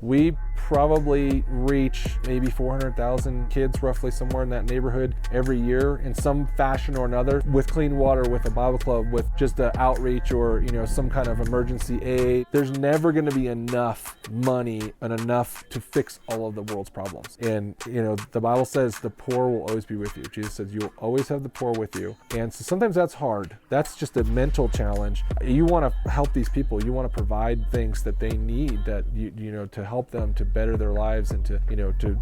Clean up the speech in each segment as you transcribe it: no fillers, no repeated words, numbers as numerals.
We probably reach maybe 400,000 kids, roughly somewhere in that neighborhood every year in some fashion or another, with clean water, with a Bible club, with just an outreach or, some kind of emergency aid. There's never going to be enough money and enough to fix all of the world's problems. And, the Bible says the poor will always be with you. Jesus says you'll always have the poor with you. And so sometimes that's hard. That's just a mental challenge. You want to help these people. You want to provide things that they need, that to help them to better their lives and to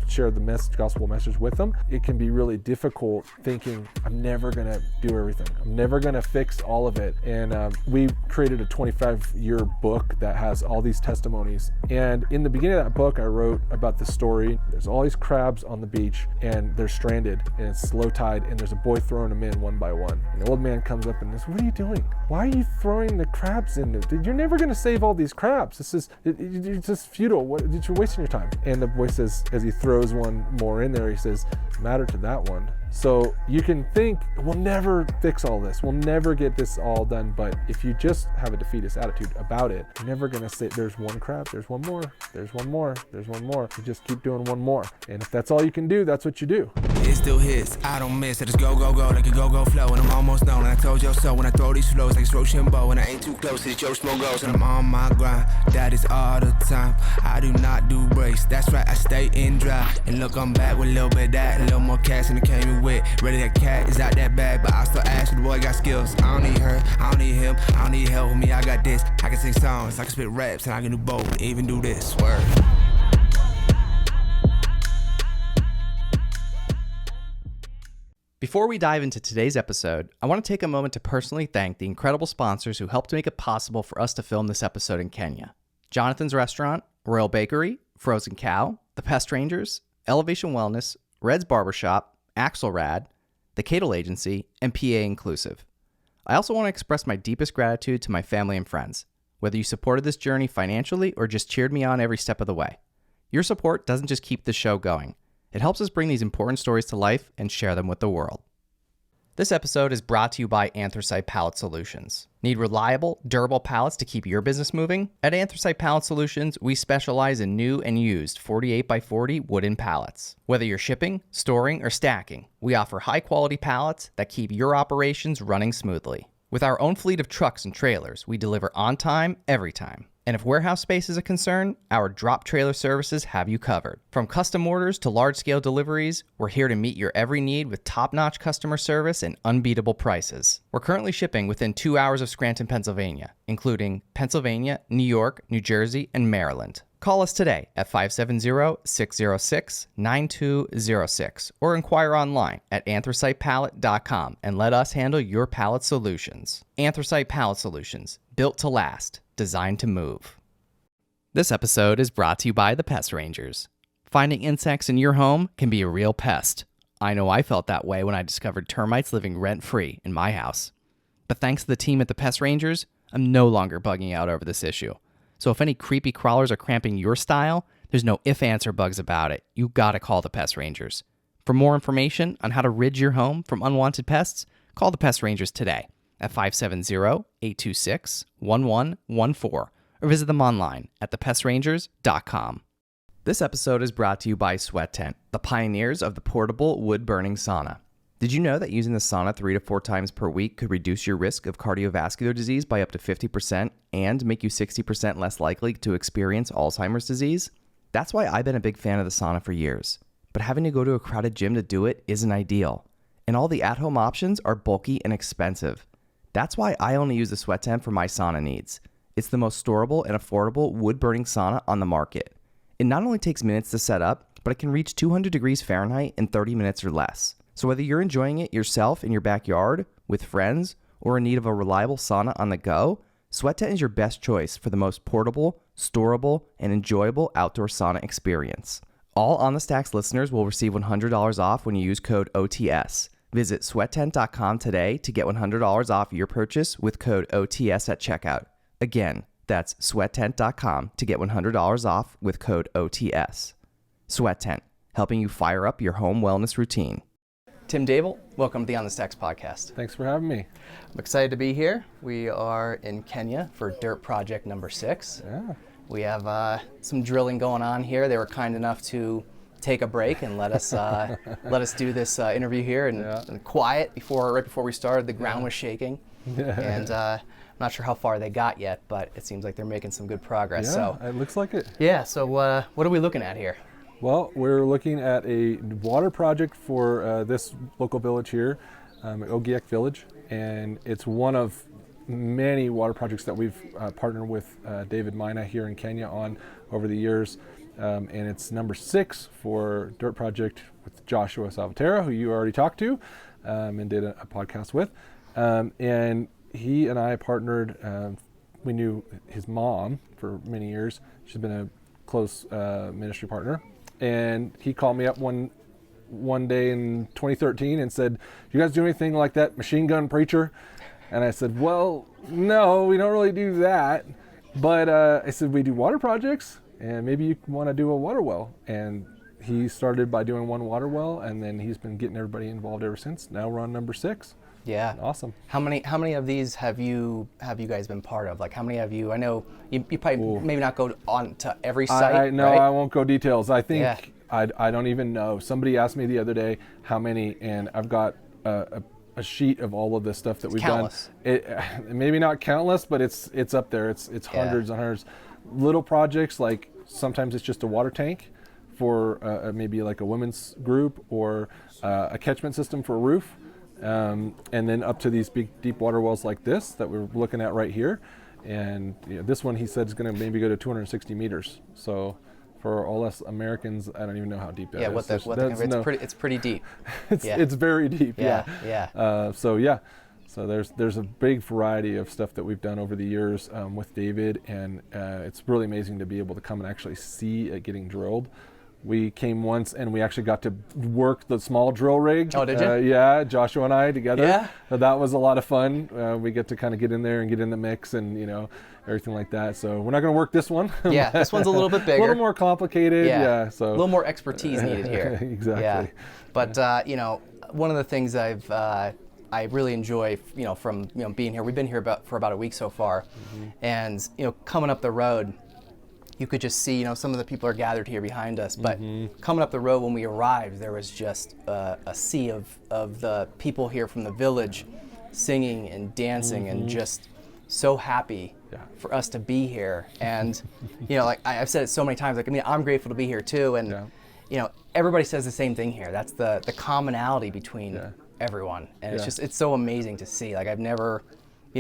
share the gospel message with them. It can be really difficult thinking, I'm never going to do everything. I'm never going to fix all of it. And we created a 25-year book that has all these testimonies. And in the beginning of that book, I wrote about the story. There's all these crabs on the beach and they're stranded and it's low tide and there's a boy throwing them in one by one. And the old man comes up and says, what are you doing? Why are you throwing the crabs in? You're never going to save all these crabs. It's just futile. You're wasting your time. And the boy says, as he throws one more in there, he says, matter to that one. So you can think, we'll never fix all this. We'll never get this all done. But if you just have a defeatist attitude about it, you're never going to say, there's one crab, there's one more, there's one more, there's one more. You just keep doing one more. And if that's all you can do, that's what you do. It still hits, I don't miss it. It's go, go, go, like a go, go flow. And I'm almost known, and I told you so. When I throw these flows like it's Rochambeau, and I ain't too close, it's Joe Smo goes. And I'm on my grind, that is all the time. I do not do breaks, that's right, I stay in dry. And look, I'm back with a little bit of that, a little more cash than it came in with. Ready, that cat is out that bag, but I still ask you, the boy got skills. I don't need her, I don't need him, I don't need help with me, I got this. I can sing songs, I can spit raps, and I can do both, even do this, word. Before we dive into today's episode, I want to take a moment to personally thank the incredible sponsors who helped make it possible for us to film this episode in Kenya. Jonathan's Restaurant, Royal Bakery, Frozen Cow, The Pest Rangers, Elevation Wellness, Red's Barbershop, Axelrad, The Cadle Agency, and PA Inclusive. I also want to express my deepest gratitude to my family and friends, whether you supported this journey financially or just cheered me on every step of the way. Your support doesn't just keep the show going. It helps us bring these important stories to life and share them with the world. This episode is brought to you by Anthracite Pallet Solutions. Need reliable, durable pallets to keep your business moving? At Anthracite Pallet Solutions, we specialize in new and used 48x40 wooden pallets. Whether you're shipping, storing, or stacking, we offer high-quality pallets that keep your operations running smoothly. With our own fleet of trucks and trailers, we deliver on time, every time. And if warehouse space is a concern, our drop trailer services have you covered. From custom orders to large-scale deliveries, we're here to meet your every need with top-notch customer service and unbeatable prices. We're currently shipping within 2 hours of Scranton, Pennsylvania, including Pennsylvania, New York, New Jersey, and Maryland. Call us today at 570-606-9206 or inquire online at anthracitepallet.com and let us handle your pallet solutions. Anthracite Pallet Solutions, built to last. Designed to move. This episode is brought to you by the Pest Rangers. Finding insects in your home can be a real pest. I know I felt that way when I discovered termites living rent-free in my house. But thanks to the team at the Pest Rangers, I'm no longer bugging out over this issue. So if any creepy crawlers are cramping your style, there's no ifs, ands, or bugs about it. You gotta call the Pest Rangers. For more information on how to rid your home from unwanted pests, call the Pest Rangers today at 570-826-1114 or visit them online at thepestrangers.com. This episode is brought to you by Sweat Tent, the pioneers of the portable wood-burning sauna. Did you know that using the sauna 3 to 4 times per week could reduce your risk of cardiovascular disease by up to 50% and make you 60% less likely to experience Alzheimer's disease? That's why I've been a big fan of the sauna for years. But having to go to a crowded gym to do it isn't ideal. And all the at-home options are bulky and expensive. That's why I only use the Sweat Tent for my sauna needs. It's the most storable and affordable wood-burning sauna on the market. It not only takes minutes to set up, but it can reach 200 degrees Fahrenheit in 30 minutes or less. So whether you're enjoying it yourself in your backyard, with friends, or in need of a reliable sauna on the go, Sweat Tent is your best choice for the most portable, storable, and enjoyable outdoor sauna experience. All On The Stacks listeners will receive $100 off when you use code OTS. Visit sweattent.com today to get $100 off your purchase with code OTS at checkout. Again, that's sweattent.com to get $100 off with code OTS. Sweat Tent, helping you fire up your home wellness routine. Tim Dabel, welcome to the On The Stacks podcast. Thanks for having me. I'm excited to be here. We are in Kenya for Dirt Project number 6. Yeah. We have some drilling going on here. They were kind enough to take a break and let us do this interview here and quiet right before we started. The ground was shaking, and I'm not sure how far they got yet, but it seems like they're making some good progress. Yeah, so it looks like it. Yeah. So what are we looking at here? Well, we're looking at a water project for this local village here, Ogiek Village, and it's one of many water projects that we've partnered with David Mina here in Kenya on over the years, and it's number 6 for Dirt Project with Joshua Salvatera, who you already talked to and did a podcast with, and he and I partnered. We knew his mom for many years. She's been a close ministry partner, and he called me up one day in 2013 and said, "You guys do anything like that machine gun preacher?" And I said, "Well, no, we don't really do that. But I said, we do water projects, and maybe you want to do a water well." And he started by doing one water well, and then he's been getting everybody involved ever since. Now we're on number 6. Yeah. Awesome. How many of these have you guys been part of? Like, how many have you? I know you probably maybe not go on to every site. No, right? I won't go details. I think I don't even know. Somebody asked me the other day how many, and I've got a sheet of all of the stuff that we've countless. done. It maybe not countless, but it's up there. It's hundreds and hundreds. Little projects, like sometimes it's just a water tank for maybe like a women's group, or a catchment system for a roof, and then up to these big deep water wells like this that we're looking at right here. And this one, he said, is going to maybe go to 260 meters. So for all us Americans, I don't even know how deep that is. It's pretty deep. It's very deep. Yeah. So there's a big variety of stuff that we've done over the years with David, and it's really amazing to be able to come and actually see it getting drilled. We came once and we actually got to work the small drill rig. Oh, did you? Yeah, Joshua and I together. Yeah. So that was a lot of fun. We get to kind of get in there and get in the mix and everything like that. So we're not going to work this one. Yeah, this one's a little bit bigger. A little more complicated. Yeah. So a little more expertise needed here. Exactly. Yeah. But one of the things I really enjoy, from being here. We've been here for about a week so far, and coming up the road, you could just see, some of the people are gathered here behind us. But coming up the road when we arrived, there was just a sea of the people here from the village, singing and dancing and just so happy for us to be here. And like I've said it so many times. I'm grateful to be here too. And everybody says the same thing here. That's the commonality between everyone, and it's so amazing to see. Like, I've never,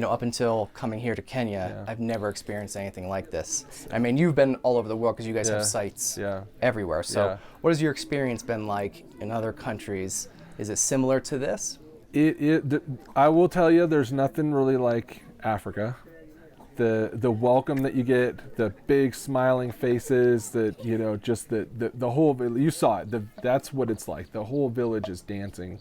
up until coming here to Kenya, I've never experienced anything like this. I mean, you've been all over the world because you guys have sites everywhere. So what has your experience been like in other countries? Is it similar to this? I will tell you, there's nothing really like Africa. The welcome that you get, the big smiling faces, just the whole, you saw it. That's what it's like. The whole village is dancing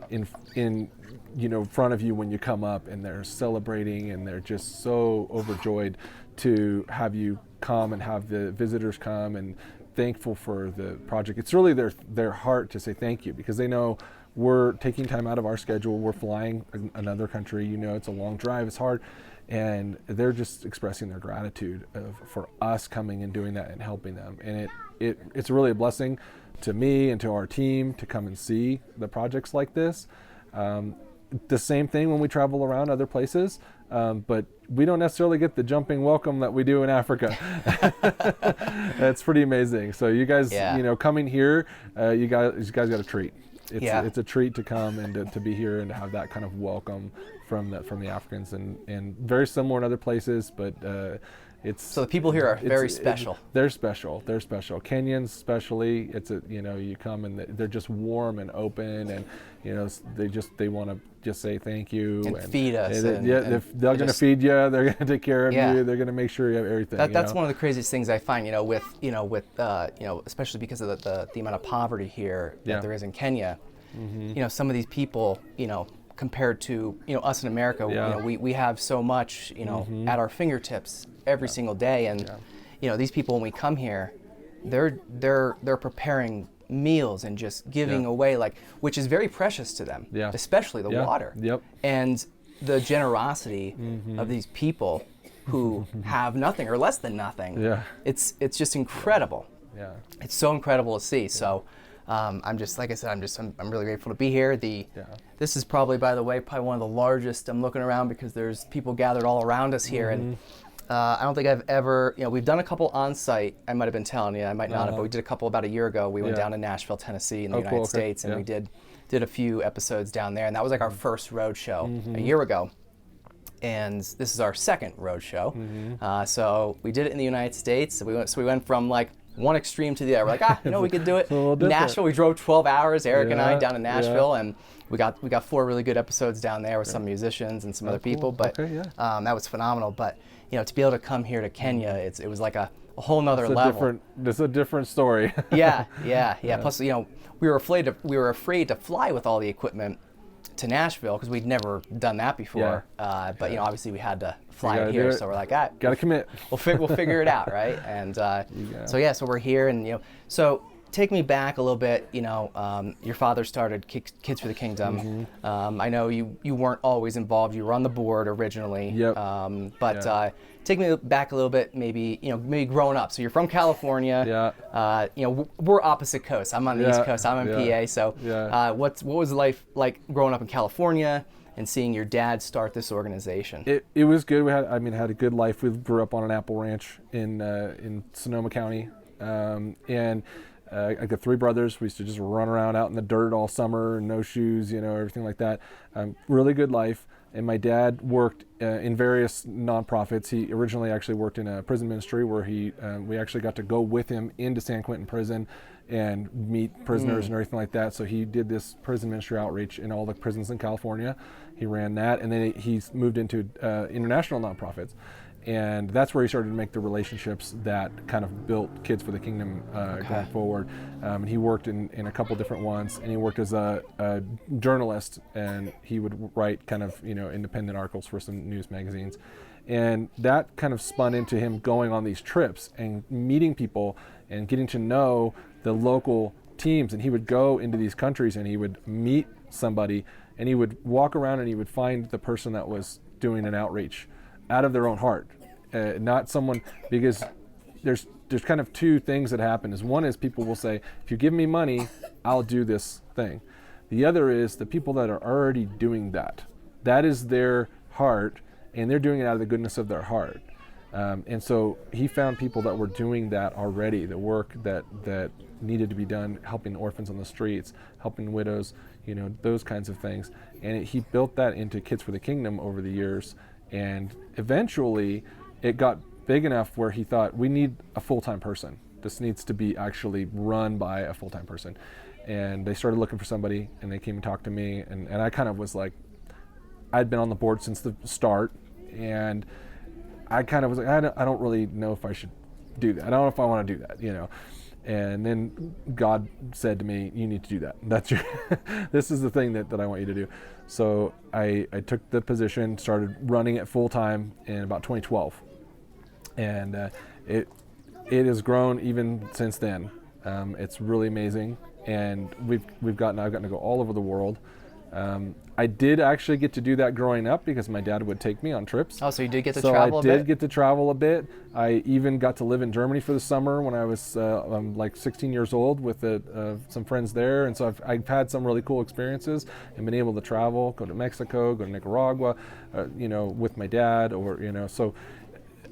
in front of you when you come up, and they're celebrating, and they're just so overjoyed to have you come and have the visitors come, and thankful for the project. It's really their heart to say thank you, because they know we're taking time out of our schedule. We're flying another country. It's a long drive. It's hard. And they're just expressing their gratitude for us coming and doing that and helping them. And it's really a blessing to me and to our team to come and see the projects like this. The same thing when we travel around other places, but we don't necessarily get the jumping welcome that we do in Africa. It's pretty amazing. So you guys, coming here, you guys got a treat. It's a treat to come and to be here and to have that kind of welcome from the Africans, and very similar in other places, but so the people here are very special. They're special. Kenyans especially. You come and they're just warm and open, and they want to just say thank you and feed us. They're going to feed you. They're going to take care of you. They're going to make sure you have everything. That's one of the craziest things I find. Especially because of the amount of poverty here that there is in Kenya. Some of these people, compared to us in America, we have so much at our fingertips every single day, and these people, when we come here, they're preparing meals and just giving away, which is very precious to them, especially the water. And the generosity of these people who have nothing or less than nothing. Yeah. It's just incredible. Yeah. It's so incredible to see. So I'm just, like I said, I'm really grateful to be here. This is probably, by the way, probably one of the largest. I'm looking around because there's people gathered all around us here, and I don't think I've ever, we've done a couple on site. I might have been telling you, I might not have, but we did a couple about a year ago. We went down to Nashville, Tennessee in the United States, and we did a few episodes down there, and that was like our first road show a year ago. And this is our second road show. So we did it in the United States. So we went from like one extreme to the other. We're like, we could do it. Nashville, we drove 12 hours, Eric and I, down to Nashville, and we got 4 really good episodes down there with some musicians and some other people. But that was phenomenal. But to be able to come here to Kenya, it was like a whole nother level. It's a different story. Yeah. Plus, we were afraid to fly with all the equipment to Nashville because we'd never done that before. But obviously we had to fly it here, so we're like, gotta commit. We'll figure it out, right? And so we're here, and so take me back a little bit. Your father started Kids for the Kingdom. I know you weren't always involved. You were on the board originally. But take me back a little bit, maybe growing up. So you're from California. We're opposite coasts. I'm on the East Coast. I'm in PA. So what was life like growing up in California and seeing your dad start this organization? It was good. We had a good life. We grew up on an apple ranch in Sonoma County, and I got 3 brothers. We used to just run around out in the dirt all summer, no shoes, everything like that. Really good life. And my dad worked in various nonprofits. He originally actually worked in a prison ministry where we actually got to go with him into San Quentin prison and meet prisoners and everything like that. So he did this prison ministry outreach in all the prisons in California. He ran that, and then he's moved into international nonprofits. And that's where he started to make the relationships that kind of built Kids for the Kingdom going forward. And he worked in a couple different ones, and he worked as a journalist, and he would write kind of independent articles for some news magazines. And that kind of spun into him going on these trips and meeting people and getting to know the local teams. And he would go into these countries and he would meet somebody, and he would walk around and he would find the person that was doing an outreach out of their own heart, not someone, because there's kind of 2 things that happen. One is people will say, if you give me money, I'll do this thing. The other is the people that are already doing that. That is their heart, and they're doing it out of the goodness of their heart. And so he found people that were doing that already, the work that needed to be done, helping orphans on the streets, helping widows, those kinds of things. And he built that into Kids for the Kingdom over the years. And eventually it got big enough where he thought, we need a full-time person. This needs to be actually run by a full-time person. And they started looking for somebody, and they came and talked to me. And I kind of was like, I'd been on the board since the start, and I kind of was like, I don't really know if I should do that. I don't know if I want to do that, And then God said to me, you need to do that. That's this is the thing that I want you to do. So I took the position, started running it full time in about 2012. And it has grown even since then. It's really amazing. And I've gotten to go all over the world. I did actually get to do that growing up because my dad would take me on trips. Oh, so you did get to travel a bit? So I did get to travel a bit. I even got to live in Germany for the summer when I was like 16 years old with some friends there. And so I've had some really cool experiences and been able to travel, go to Mexico, go to Nicaragua, with my dad, or, so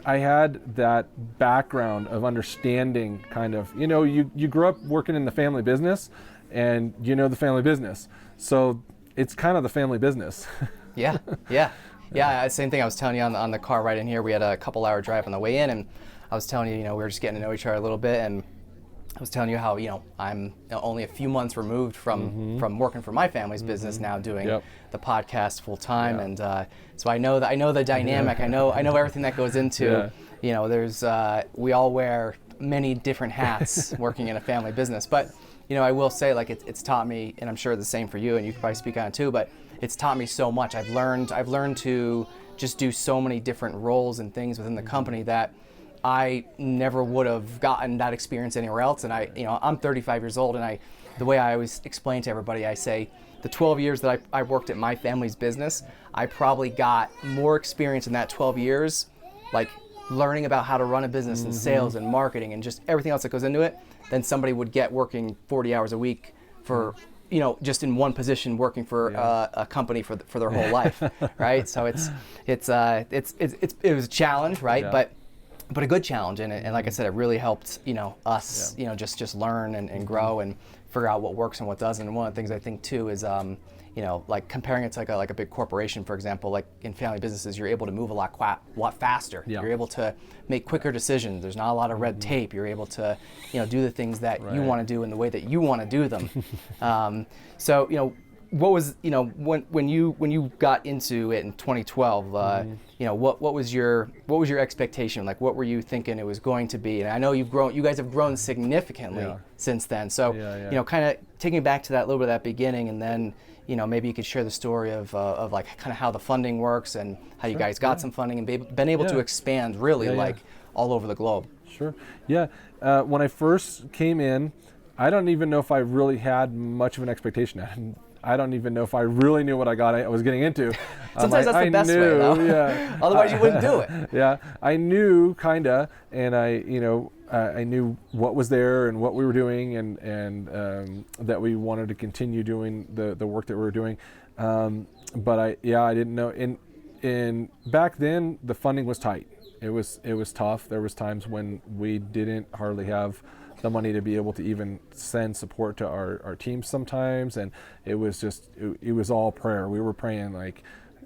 I had that background of understanding kind of, you grew up working in the family business and the family business. So it's kind of the family business. Yeah. Same thing I was telling you on the car ride in here. We had a couple-hour drive on the way in, and I was telling you, we were just getting to know each other a little bit, and I was telling you how, I'm only a few months removed from working for my family's business now, doing the podcast full time, and so I know the dynamic. I know everything that goes into. There's we all wear many different hats working in a family business, but. I will say, like, it's taught me, and I'm sure the same for you, and you can probably speak on it too, but it's taught me so much. I've learned to just do so many different roles and things within the company that I never would have gotten that experience anywhere else. And I'm 35 years old, and the way I always explain to everybody, I say, the 12 years that I worked at my family's business, I probably got more experience in that 12 years like learning about how to run a business and sales and marketing and just everything else that goes into it, than somebody would get working 40 hours a week for, just in one position working for a company for their whole life, right? So it was a challenge, right? Yeah. But a good challenge, and like I said, it really helped us just learn and grow and figure out what works and what doesn't. And one of the things I think too is like comparing it to like a big corporation, for example, like in family businesses, you're able to move a lot faster. Yeah. You're able to make quicker decisions. There's not a lot of red tape. You're able to do the things that you want to do in the way that you want to do them. So what was when you got into it in 2012? What was your expectation? Like, what were you thinking it was going to be? And I know you guys have grown significantly since then. So kind of taking it back to that little bit of that beginning, and then maybe you could share the story of like kind of how the funding works and how you guys got some funding and been able to expand really all over the globe. Sure. Yeah. When I first came in, I don't even know if I really had much of an expectation. I don't even know if I really knew what I was getting into. Sometimes that's the best way, though. Yeah. Otherwise, you wouldn't do it. Yeah, I knew kinda, and I knew what was there and what we were doing, and that we wanted to continue doing the work that we were doing. But I didn't know. And back then, the funding was tight. It was tough. There was times when we didn't hardly have the money to be able to even send support to our teams sometimes, and it was just it was all prayer. We were praying like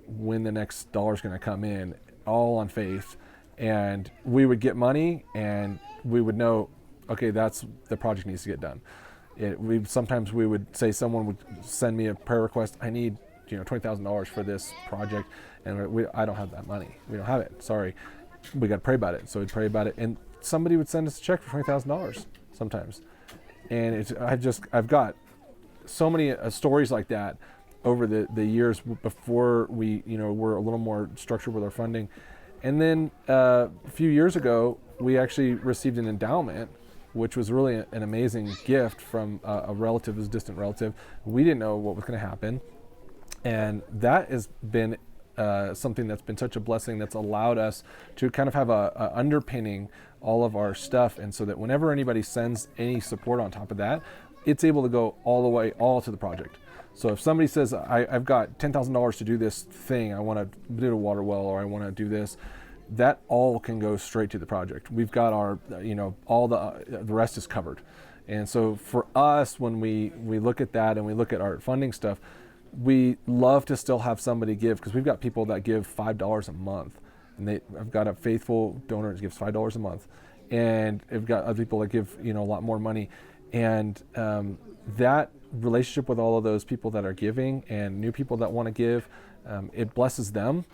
when the next dollar's going to come in, all on faith, and we would get money and we would know, okay, that's the project needs to get done. Sometimes we would say, someone would send me a prayer request, I need $20,000 for this project, and I don't have that money. We don't have it. Sorry, we got to pray about it. So we'd pray about it, and somebody would send us a check for $20,000 sometimes. And I've got so many stories like that over the years before we were a little more structured with our funding. And then a few years ago, we actually received an endowment, which was really an amazing gift from a distant relative. We didn't know what was going to happen, and that has been something that's been such a blessing, that's allowed us to kind of have a underpinning all of our stuff, and so that whenever anybody sends any support on top of that, it's able to go all to the project. So if somebody says, I've got $10,000 to do this thing, I want to do a water well, or I want to do this, that all can go straight to the project. We've got our, all the rest is covered. And so for us, when we look at that and we look at our funding stuff, we love to still have somebody give, because we've got people that give $5 a month, and I've got a faithful donor that gives $5 a month, and I've got other people that give a lot more money, and that relationship with all of those people that are giving and new people that want to give, it blesses them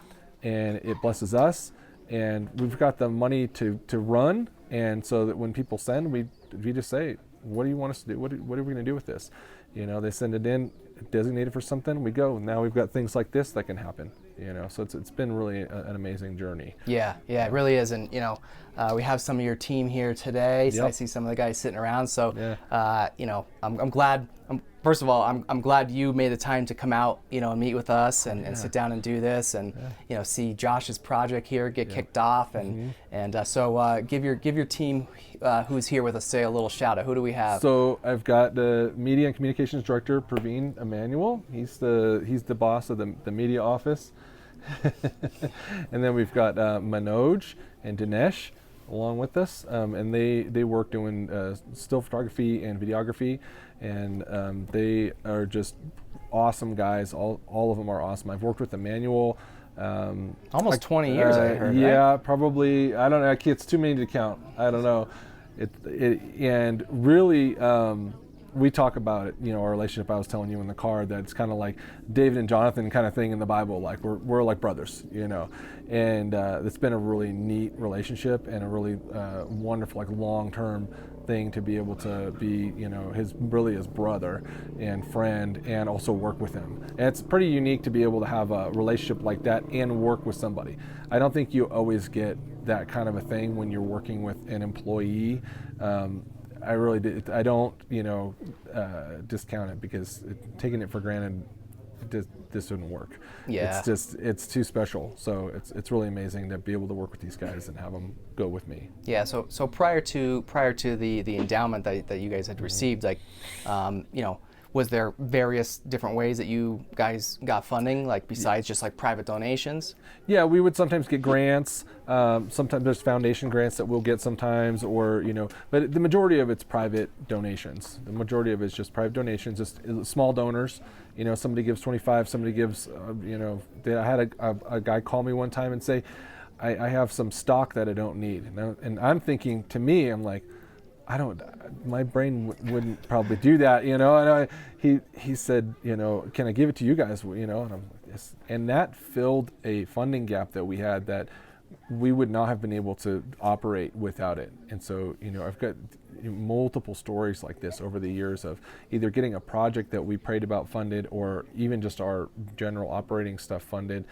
and it blesses us, and we've got the money to run, and so that when people send, we just say, what do you want us to do? What are we going to do with this? They send it in, designated for something, we go. Now we've got things like this that can happen. So it's been really an amazing journey. Yeah, it really is. And we have some of your team here today. So Yep. I see some of the guys sitting around. So Yeah. I'm glad. First of all, I'm glad you made the time to come out, and meet with us and sit down and do this, and see Josh's project here get kicked off, and so give your team who's here with us, say a little shout out. Who do we have? So I've got the media and communications director, Praveen Emmanuel. He's the boss of the media office. And then we've got Manoj and Dinesh along with us, and they work doing still photography and videography, and they are just awesome guys. All of them are awesome. I've worked with Emmanuel Almost 20 years, I heard. Yeah, right? Probably. I don't know. It's too many to count. I don't know. And really, we talk about it. Our relationship. I was telling you in the car that it's kind of like David and Jonathan kind of thing in the Bible. Like we're like brothers. And it's been a really neat relationship and a really wonderful, like long-term thing to be able to be, his brother and friend, and also work with him. And it's pretty unique to be able to have a relationship like that and work with somebody. I don't think you always get that kind of a thing when you're working with an employee. I don't, discount it, because taking it for granted this wouldn't work. Yeah. It's too special. So it's really amazing to be able to work with these guys and have them go with me. Yeah. So prior to the endowment that you guys had received, like, was there various different ways that you guys got funding, like besides just like private donations? Yeah, we would sometimes get grants. Sometimes there's foundation grants that we'll get sometimes, or but the majority of it's private donations. The majority of it's just private donations, just small donors. Somebody gives 25, somebody gives, I had a guy call me one time and say, I have some stock that I don't need, and I'm thinking, to me, I'm like, my brain wouldn't probably do that, and he said, can I give it to you guys, and I'm like, yes. And that filled a funding gap that we had that we would not have been able to operate without it. And so, I've got multiple stories like this over the years of either getting a project that we prayed about funded, or even just our general operating stuff funded.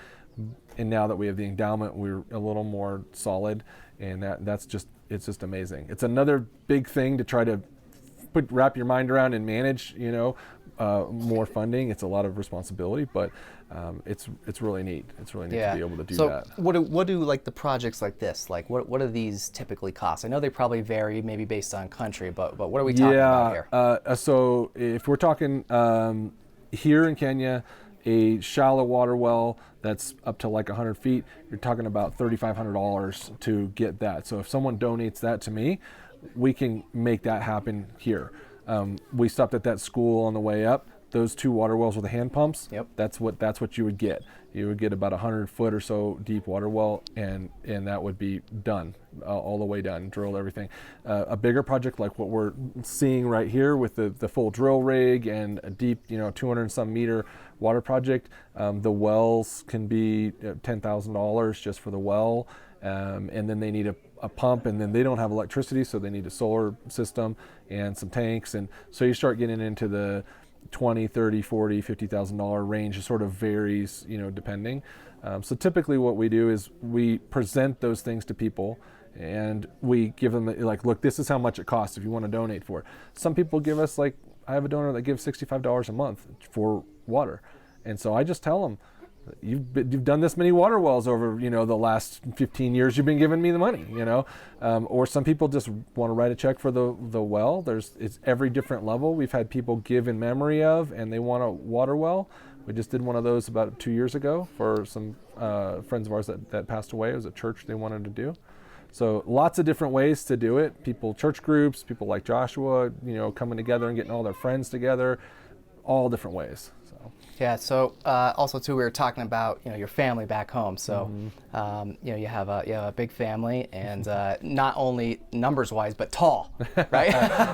And now that we have the endowment, we're a little more solid, and it's just amazing. It's another big thing to try to wrap your mind around and manage, more funding. It's a lot of responsibility, but it's really neat. It's really neat to be able to do that. So what do like the projects like this, like what do these typically cost? I know they probably vary, maybe based on country, but what are we talking about here? So if we're talking here in Kenya, a shallow water well that's up to like 100 feet, you're talking about $3,500 to get that. So if someone donates that to me, we can make that happen here. We stopped at that school on the way up. Those 2 water wells with the hand pumps. Yep. That's what you would get. You would get about 100 foot or so deep water well, and that would be done, all the way done, drilled, everything. A bigger project like what we're seeing right here with the full drill rig and a deep, 200 and some meter water project, the wells can be $10,000 just for the well, and then they need a pump, and then they don't have electricity, so they need a solar system and some tanks, and so you start getting into the $20,000, $30,000, $40,000, $50,000 range. It sort of varies, depending. So typically what we do is we present those things to people, and we give them like, look, this is how much it costs if you want to donate for it. Some people give us, like, I have a donor that gives $65 a month for water, and so I just tell them, you've done this many water wells over the last 15 years, you've been giving me the money, or some people just want to write a check for the well. It's every different level. We've had people give in memory of, and they want a water well. We just did one of those about 2 years ago for some friends of ours that passed away. It was a church they wanted to do. So lots of different ways to do it. Church groups, people like Joshua, coming together and getting all their friends together, all different ways. Yeah. So also too, we were talking about your family back home. So you have a big family, and not only numbers wise, but tall, right?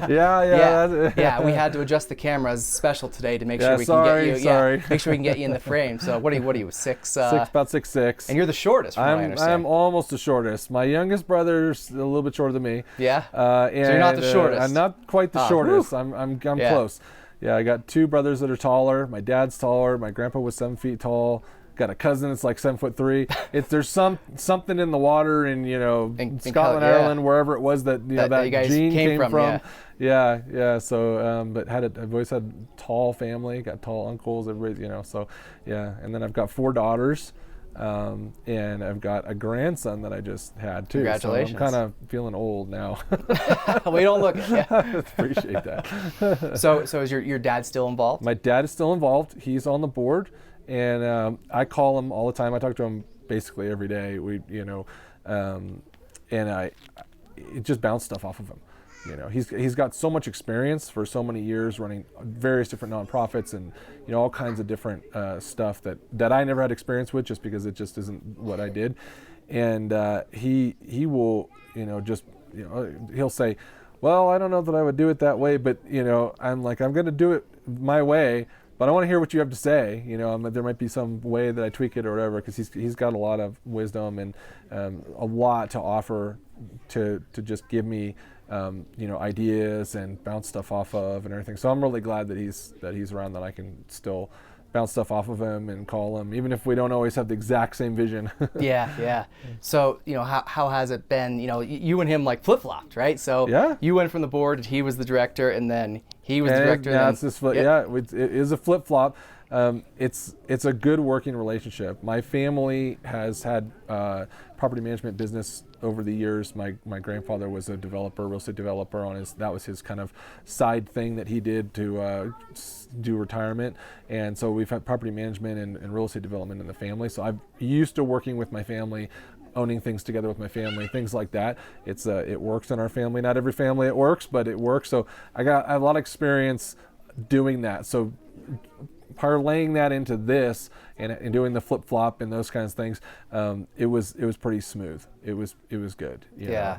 Yeah. We had to adjust the cameras special today to make sure we can get you. Make sure we can get you in the frame. So what are you, 6? About 6'6". And you're the shortest, from what I understand. I'm almost the shortest. My youngest brother's a little bit shorter than me. Yeah. So you're not the shortest. I'm not quite the shortest. I'm close. Yeah, I got 2 brothers that are taller. My dad's taller. My grandpa was 7 feet tall. Got a cousin that's like 7'3". There's something in the water in Scotland, Ireland, wherever it was that that gene came from. Yeah. So, but I've always had tall family. Got tall uncles. Everybody, So, yeah. And then I've got 4 daughters. And I've got a grandson that I just had too. Congratulations. So I'm kind of feeling old now. We don't look it. Yeah. Appreciate that. So is your dad still involved? My dad is still involved. He's on the board, and I call him all the time. I talk to him basically every day. And I just bounce stuff off of him. He's got so much experience for so many years running various different nonprofits and all kinds of different stuff that I never had experience with, just because it just isn't what I did. And he will he'll say, well, I don't know that I would do it that way, but I'm like, I'm going to do it my way, but I want to hear what you have to say. There might be some way that I tweak it or whatever, because he's got a lot of wisdom and a lot to offer to just give me ideas and bounce stuff off of and everything. So I'm really glad that he's around, that I can still bounce stuff off of him and call him, even if we don't always have the exact same vision. Yeah. So, how has it been? You and him like flip-flopped, right? So Yeah. you went from the board, he was the director, and then he was the director. Yeah, Yep. it is a flip-flop. It's a good working relationship. My family has had property management business over the years. My grandfather was a developer, real estate developer. That was his kind of side thing that he did to do retirement. And so we've had property management and real estate development in the family. So I'm used to working with my family, owning things together with my family, things like that. It works in our family. Not every family it works, but it works. So I have a lot of experience doing that. So parlaying that into this and doing the flip flop and those kinds of things, it was pretty smooth. It was good. Yeah.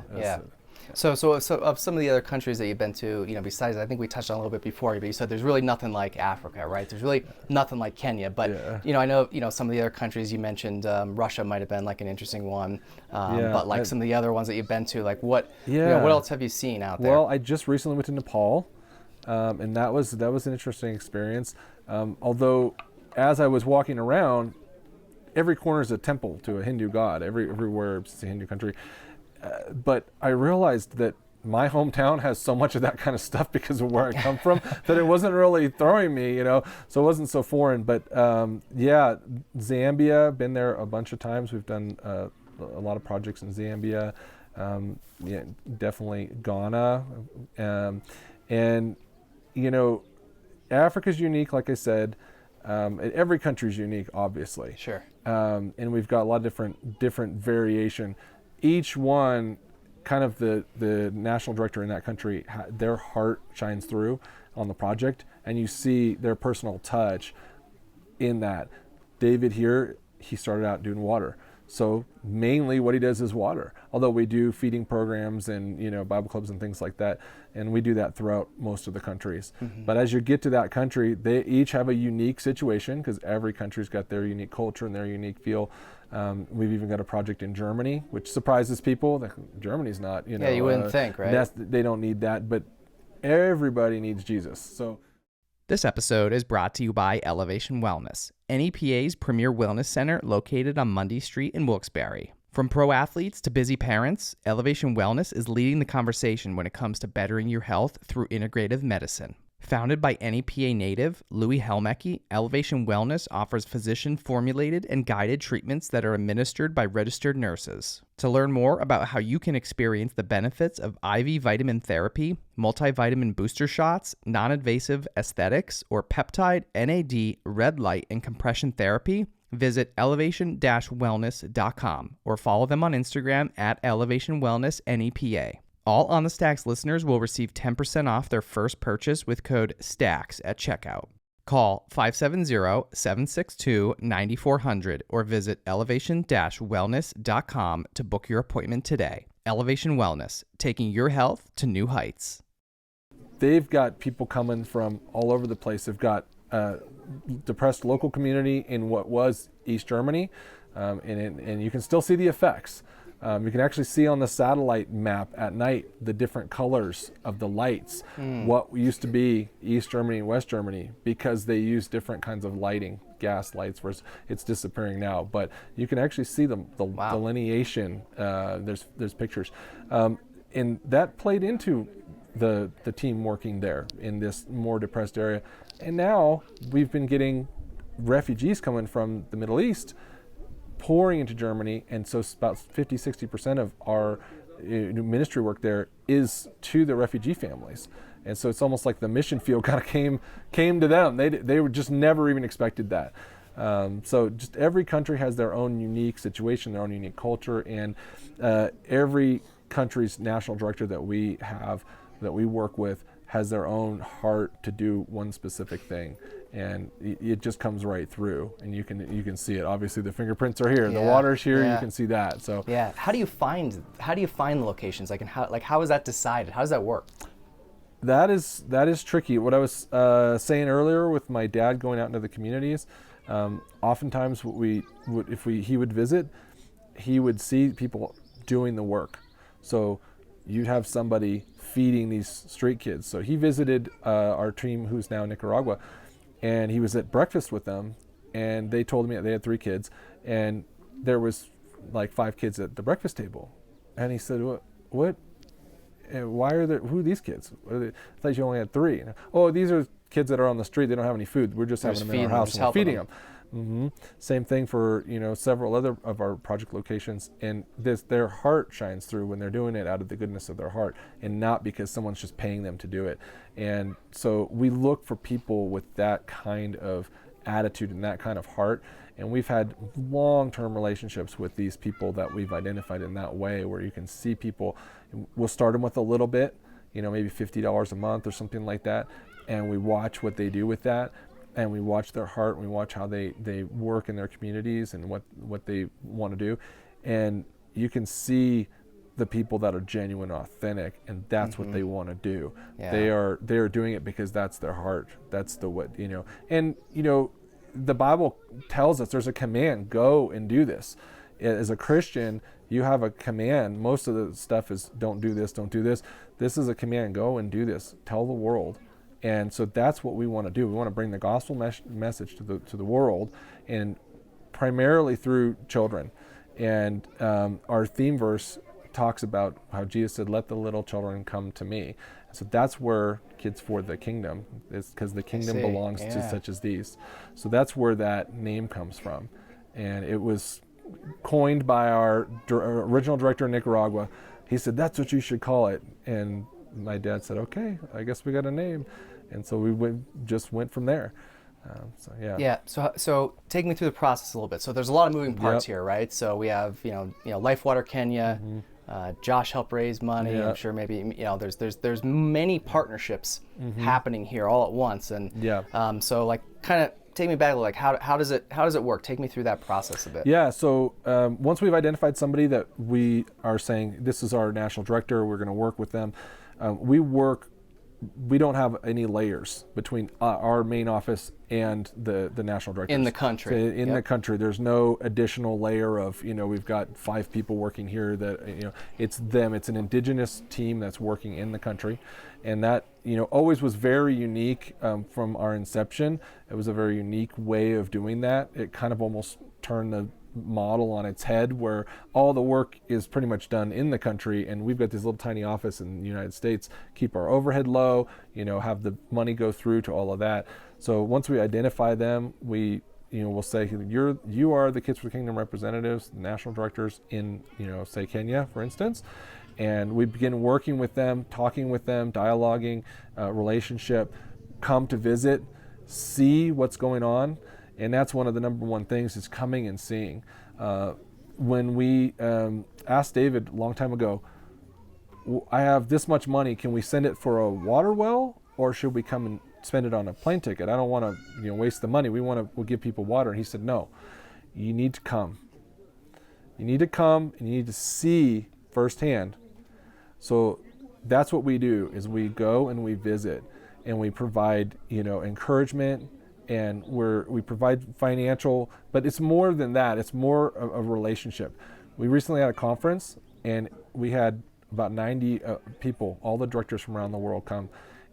So of some of the other countries that you've been to, besides, I think we touched on a little bit before, but you said there's really nothing like Africa, right? There's really nothing like Kenya. But I know some of the other countries you mentioned, Russia might have been like an interesting one. But like some of the other ones that you've been to, like what else have you seen out there? Well, I just recently went to Nepal, and that was an interesting experience. Although, as I was walking around, every corner is a temple to a Hindu god. Everywhere it's a Hindu country. But I realized that my hometown has so much of that kind of stuff because of where I come from that it wasn't really throwing me, so it wasn't so foreign. But Zambia, been there a bunch of times. We've done a lot of projects in Zambia. Definitely Ghana. And Africa's unique, like I said. Every country's unique, obviously. Sure. And we've got a lot of different variation. Each one, kind of the national director in that country, their heart shines through on the project, and you see their personal touch in that. David here, he started out doing water. So mainly what he does is water, although we do feeding programs and Bible clubs and things like that, and we do that throughout most of the countries. Mm-hmm. But as you get to that country, they each have a unique situation because every country's got their unique culture and their unique feel. We've even got a project in Germany, which surprises people. Germany's not, Yeah, you wouldn't think, right? They don't need that, but everybody needs Jesus. So. This episode is brought to you by Elevation Wellness, NEPA's premier wellness center located on Mundy Street in Wilkes-Barre. From pro athletes to busy parents, Elevation Wellness is leading the conversation when it comes to bettering your health through integrative medicine. Founded by NEPA native Louis Helmecke, Elevation Wellness offers physician-formulated and guided treatments that are administered by registered nurses. To learn more about how you can experience the benefits of IV vitamin therapy, multivitamin booster shots, non-invasive aesthetics, or peptide, NAD, red light, and compression therapy, visit elevation-wellness.com or follow them on Instagram at Elevation Wellness NEPA. All On the Stacks listeners will receive 10% off their first purchase with code STACKS at checkout. Call 570-762-9400 or visit elevation-wellness.com to book your appointment today. Elevation Wellness, taking your health to new heights. They've got people coming from all over the place. They've got depressed local community in what was East Germany, and you can still see the effects. You can actually see on the satellite map at night the different colors of the lights, what used to be East Germany and West Germany, because they use different kinds of lighting, gas lights, whereas it's disappearing now. But you can actually see the delineation. There's pictures. And that played into the team working there in this more depressed area. And now we've been getting refugees coming from the Middle East pouring into Germany, and so about 50-60% of our ministry work there is to the refugee families, and so it's almost like the mission field kind of came to them. They were just never even expected that. So just every country has their own unique situation, their own unique culture, and every country's national director that we work with has their own heart to do one specific thing, and it just comes right through, and you can see it. Obviously, the fingerprints are here, the water's here, you can see that. So how do you find the locations? Like, and how is that decided? How does that work? That is tricky. What I was saying earlier with my dad going out into the communities, oftentimes he would visit, he would see people doing the work. So you'd have somebody feeding these street kids. So he visited our team, who's now in Nicaragua, and he was at breakfast with them, and they told me that they had 3 kids, and there was like 5 kids at the breakfast table, and he said, what? And why are there? Who are these kids? I thought you only had 3. Oh, these are kids that are on the street. They don't have any food. We're just having them in our house and we're feeding them. Same thing for several other of our project locations, and their heart shines through when they're doing it out of the goodness of their heart, and not because someone's just paying them to do it. And so we look for people with that kind of attitude and that kind of heart, and we've had long-term relationships with these people that we've identified in that way, where you can see people. We'll start them with a little bit, maybe $50 a month or something like that, and we watch what they do with that. And we watch their heart, and we watch how they work in their communities and what they want to do. And you can see the people that are genuine, authentic, and that's what they want to do. Yeah. They are doing it because that's their heart. That's and the Bible tells us there's a command, go and do this. As a Christian, you have a command. Most of the stuff is don't do this, don't do this. This is a command, go and do this. Tell the world. And so that's what we want to do. We want to bring the gospel message to the world, and primarily through children. And our theme verse talks about how Jesus said, "Let the little children come to me." So that's where Kids for the Kingdom is, because the kingdom belongs to such as these. So that's where that name comes from, and it was coined by our original director in Nicaragua. He said, "That's what you should call it," and my dad said, "Okay, I guess we got a name," and so we went from there. Yeah. So take me through the process a little bit. So there's a lot of moving parts here, right? So we have Life Water Kenya. Josh helped raise money. I'm sure maybe there's many partnerships happening here all at once, and so like kind of take me back to like how does it work? Take me through that process a bit. Yeah. So once we've identified somebody that we are saying this is our national director, we're going to work with them. We don't have any layers between our main office and the national directors. In the country. So in the country, there's no additional layer of, we've got 5 people working here that, it's them. It's an indigenous team that's working in the country. And that, always was very unique from our inception. It was a very unique way of doing that. It kind of almost turned the model on its head, where all the work is pretty much done in the country, and we've got this little tiny office in the United States, keep our overhead low, have the money go through to all of that. So once we identify them, we we'll say you are the Kids for the Kingdom representatives, national directors in say Kenya, for instance, and we begin working with them, talking with them, dialoguing, relationship, come to visit, see what's going on. And that's one of the number one things, is coming and seeing. When we asked David a long time ago, I have this much money, can we send it for a water well, or should we come and spend it on a plane ticket? I don't want to waste the money. We'll give people water. And he said, no, you need to come. You need to come and you need to see firsthand. So that's what we do, is we go and we visit, and we provide encouragement, and we provide financial, but it's more than that. It's more of a relationship. We recently had a conference, and we had about 90 people, all the directors from around the world come,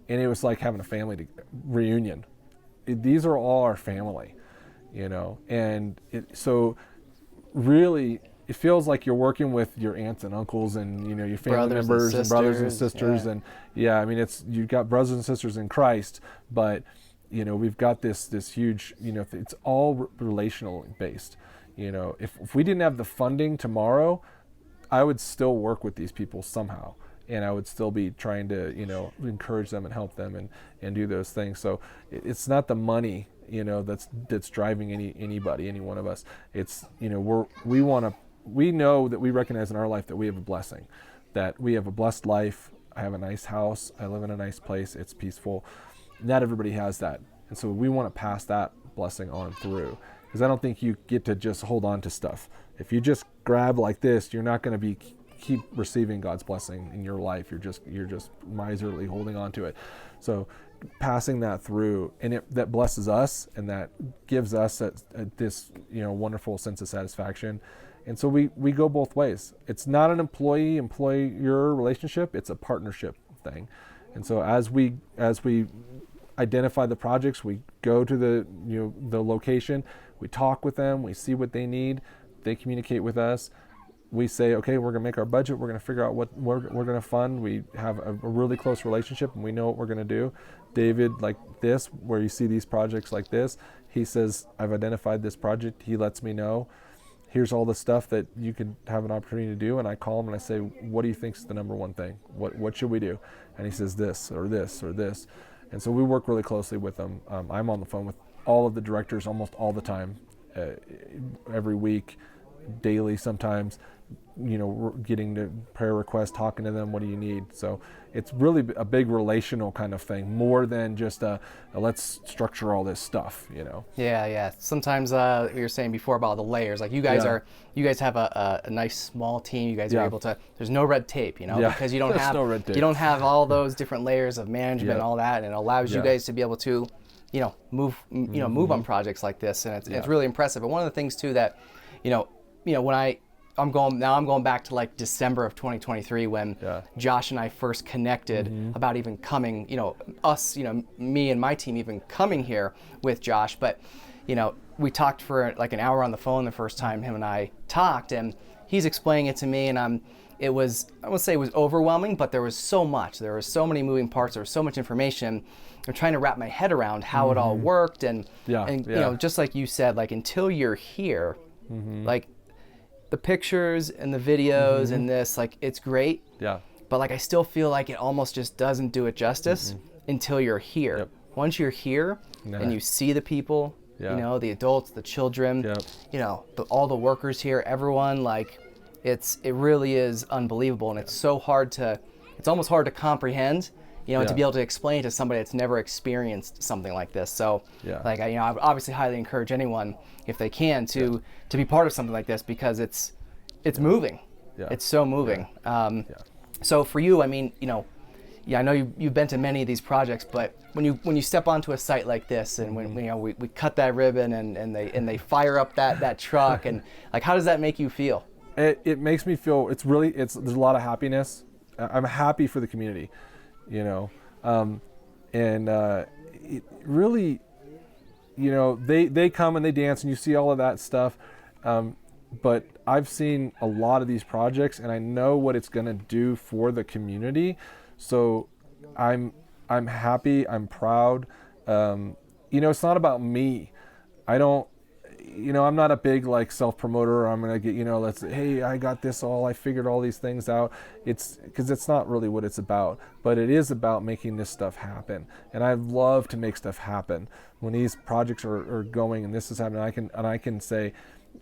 and it was like having a family reunion. These are all our family, and so really it feels like you're working with your aunts and uncles and your family members and brothers and sisters, and you've got brothers and sisters in Christ, but we've got this huge, it's all relational based. If we didn't have the funding tomorrow, I would still work with these people somehow, and I would still be trying to, encourage them and help them and do those things. So it's not the money, that's driving any one of us. It's, we know that we recognize in our life that we have a blessing, that we have a blessed life. I have a nice house. I live in a nice place. It's peaceful. Not everybody has that, and so we want to pass that blessing on through, because I don't think you get to just hold on to stuff. If you just grab like this, you're not going to keep receiving God's blessing in your life. You're just miserly holding on to it. So passing that through, and that blesses us, and that gives us this wonderful sense of satisfaction. And so we go both ways. It's not an employee-employer relationship. It's a partnership thing. And so as we identify the projects. We go to the location, we talk with them, we see what they need, they communicate with us. We say, okay, we're gonna make our budget, we're gonna figure out what we're gonna fund. We have a really close relationship and we know what we're gonna do. David, like this, where you see these projects like this, he says, I've identified this project, he lets me know, here's all the stuff that you could have an opportunity to do, and I call him and I say, what do you think is the number one thing? What should we do? And he says this or this or this. And so we work really closely with them. I'm on the phone with all of the directors almost all the time, every week, daily sometimes, getting to prayer requests, talking to them, what do you need? So it's really a big relational kind of thing, more than just let's structure all this stuff, Yeah. Sometimes you were saying before about the layers, like you guys have a nice small team. You guys are able to, there's no red tape, because you don't have, no red tape. You don't have all those different layers of management and all that, and it allows you guys to be able to, move on projects like this, and it's really impressive. And one of the things too that, when I'm going back to like December of 2023 when Josh and I first connected about even coming, me and my team even coming here with Josh. But, we talked for like an hour on the phone the first time him and I talked, and he's explaining it to me, and I won't say it was overwhelming, but there was so much. There were so many moving parts. There was so much information. I'm trying to wrap my head around how it all worked, and just like you said, like until you're here, like the pictures and the videos and this, like it's great. Yeah. But like I still feel like it almost just doesn't do it justice until you're here. Yep. Once you're here and you see the people, the adults, the children, all the workers here, everyone, like it really is unbelievable, and it's almost hard to comprehend, to be able to explain to somebody that's never experienced something like this. So like I obviously highly encourage anyone, if they can, to be part of something like this, because it's moving. It's so moving. So for you, I mean, I know you've been to many of these projects, but when you step onto a site like this, and when we cut that ribbon and they fire up that truck, and like, how does that make you feel? It makes me feel, there's a lot of happiness. I'm happy for the community, and it really, they come and they dance and you see all of that stuff. But I've seen a lot of these projects and I know what it's going to do for the community. So I'm happy, I'm proud. It's not about me. I'm not a big like self-promoter. I'm going to get, hey, I got this I figured all these things out. Because it's not really what it's about, but it is about making this stuff happen. And I love to make stuff happen. When these projects are going and this is happening, I can say,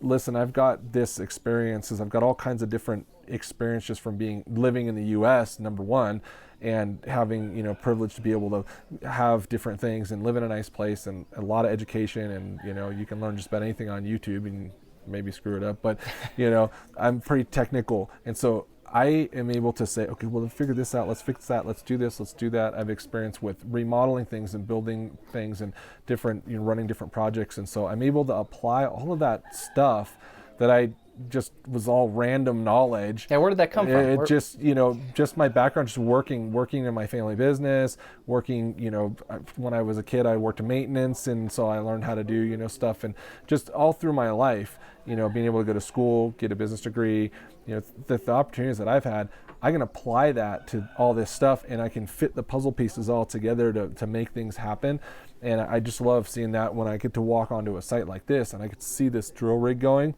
listen, I've got this experiences. I've got all kinds of different experience just from living in the U.S., number one, and having, privilege to be able to have different things and live in a nice place and a lot of education, and, you can learn just about anything on YouTube and maybe screw it up, but, I'm pretty technical. And so I am able to say, okay, well, let's figure this out. Let's fix that. Let's do this. Let's do that. I've experience with remodeling things and building things and different, running different projects. And so I'm able to apply all of that stuff that I just was all random knowledge. Yeah, where did that come from? It just, just my background, just working in my family business, working, when I was a kid, I worked in maintenance. And so I learned how to do, stuff, and just all through my life, being able to go to school, get a business degree, the opportunities that I've had, I can apply that to all this stuff, and I can fit the puzzle pieces all together to make things happen. And I just love seeing that when I get to walk onto a site like this and I get to see this drill rig going,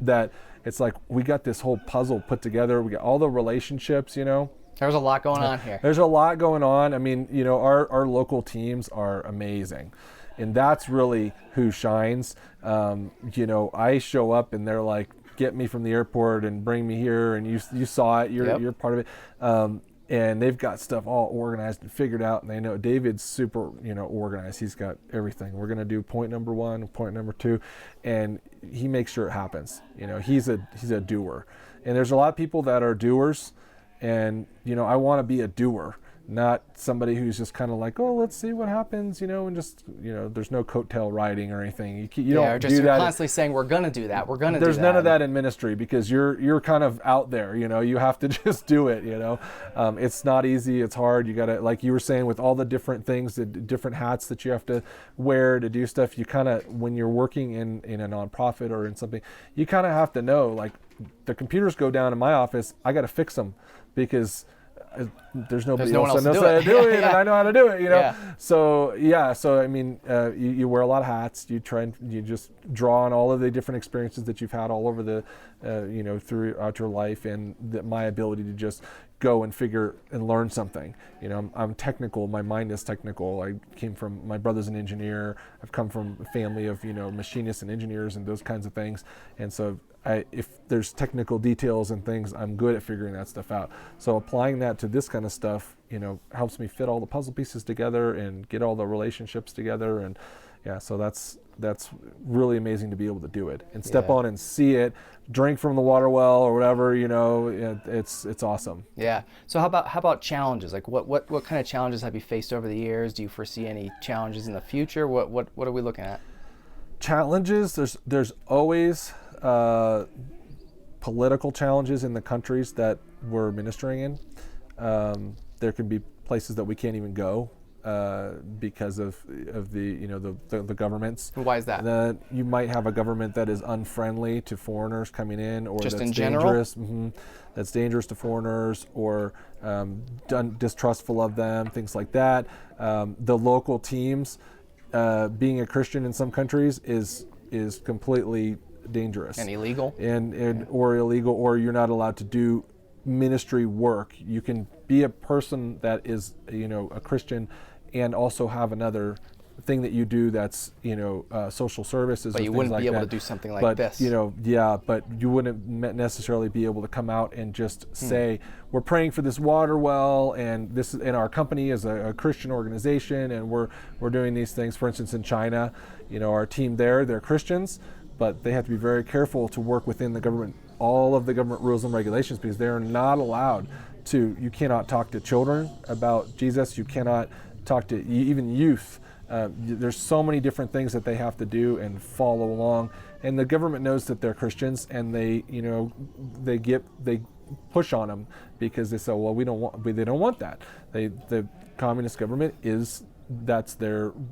that it's like we got this whole puzzle put together. We got all the relationships, There's a lot going on here. There's a lot going on. I mean, our local teams are amazing. And that's really who shines. I show up and they're like, get me from the airport and bring me here, and you saw it, you're part of it. And they've got stuff all organized and figured out, and they know David's super, organized. He's got everything. We're going to do point number 1, point number 2, and he makes sure it happens. He's a doer. And there's a lot of people that are doers, and I want to be a doer. not somebody who's just kind of like, oh, let's see what happens, and just, there's no coattail riding or anything. You don't or just do you're that. constantly saying, we're going to do that. We're going to do that. There's none of that in ministry, because you're kind of out there, you have to just do it, It's not easy. It's hard. You got to, like you were saying, with all the different things, the different hats that you have to wear to do stuff, you kind of, when you're working in a nonprofit or in something, you kind of have to know, like, the computers go down in my office, I got to fix them, because there's nobody else that knows how to do it, and I know how to do it, So I mean, you wear a lot of hats. You try and you just draw on all of the different experiences that you've had all over the, throughout your life, and my ability to just go and figure and learn something. I'm technical. My mind is technical. I came from, my brother's an engineer. I've come from a family of machinists and engineers and those kinds of things, and so if there's technical details and things, I'm good at figuring that stuff out. So applying that to this kind of stuff, helps me fit all the puzzle pieces together and get all the relationships together. And so that's really amazing to be able to do it and step on and see it, drink from the water well or whatever, it's awesome. Yeah. So how about challenges? Like what kind of challenges have you faced over the years? Do you foresee any challenges in the future? What are we looking at? Challenges, there's always political challenges in the countries that we're ministering in. There can be places that we can't even go because of the governments. Why is that? You might have a government that is unfriendly to foreigners coming in, or just that's in general? dangerous. That's dangerous to foreigners, or distrustful of them, things like that. The local teams, being a Christian in some countries is completely dangerous and illegal, or illegal, or you're not allowed to do ministry work. You can be a person that is a Christian and also have another thing that you do that's social services, but you wouldn't be able to do something like this. But you wouldn't necessarily be able to come out and just say, we're praying for this water well, and our company is a Christian organization, and we're doing these things. For instance, in China, our team there, they're Christians, but they have to be very careful to work within the government, all of the government rules and regulations, because they're not allowed to. You cannot talk to children about Jesus. You cannot talk to even youth. There's so many different things that they have to do and follow along, and the government knows that they're Christians, and they push on them because they say, well, they don't want that. The communist government that's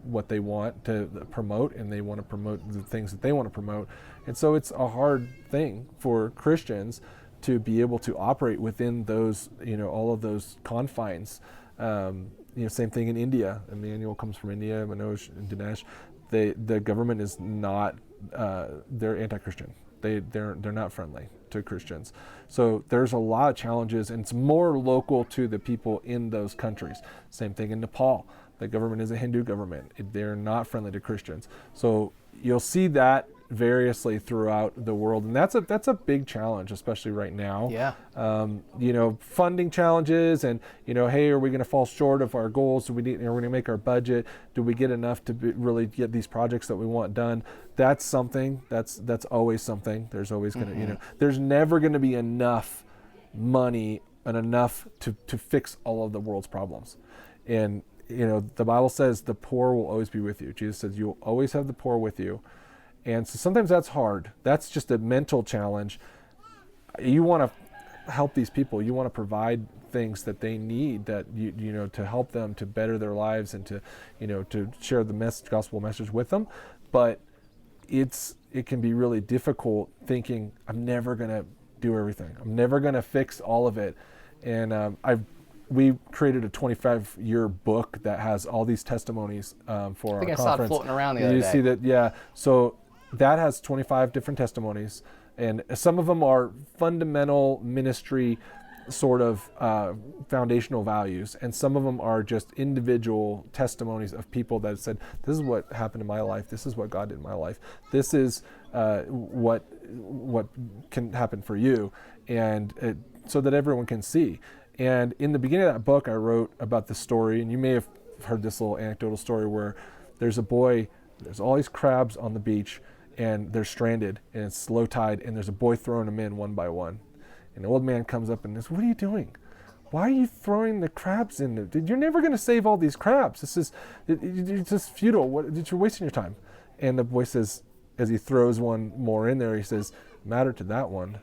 what they want to promote, and they want to promote the things that they want to promote. And so it's a hard thing for Christians to be able to operate within those, all of those confines. Same thing in India. Emmanuel comes from India, Manoj and Dinesh. The government is not, they're anti-Christian. They're not friendly to Christians. So there's a lot of challenges, and it's more local to the people in those countries. Same thing in Nepal. The government is a Hindu government. They're not friendly to Christians. So you'll see that variously throughout the world, and that's a big challenge, especially right now. Funding challenges, and hey, are we going to fall short of our goals? Are we going to make our budget? Do we get enough to really get these projects that we want done? That's something. That's always something. There's always going to there's never going to be enough money and enough to fix all of the world's problems. And the Bible says the poor will always be with you. Jesus says you'll always have the poor with you. And so sometimes that's hard. That's just a mental challenge. You want to help these people. You want to provide things that they need, that to help them to better their lives, and to share the gospel message with them. But it can be really difficult thinking, I'm never going to do everything. I'm never going to fix all of it. And we created a 25-year book that has all these testimonies for our conference. I think I saw it floating around the other day. You see that? Yeah. So that has 25 different testimonies, and some of them are fundamental ministry sort of foundational values, and some of them are just individual testimonies of people that said, this is what happened in my life, this is what God did in my life, this is what can happen for you, and so that everyone can see. And in the beginning of that book, I wrote about the story, and you may have heard this little anecdotal story where there's a boy, there's all these crabs on the beach, and they're stranded, and it's low tide, and there's a boy throwing them in one by one. And the old man comes up and says, what are you doing? why are you throwing the crabs in there? You're never going to save all these crabs. It's just futile. You're wasting your time. And the boy says, as he throws one more in there, he says, matter to that one.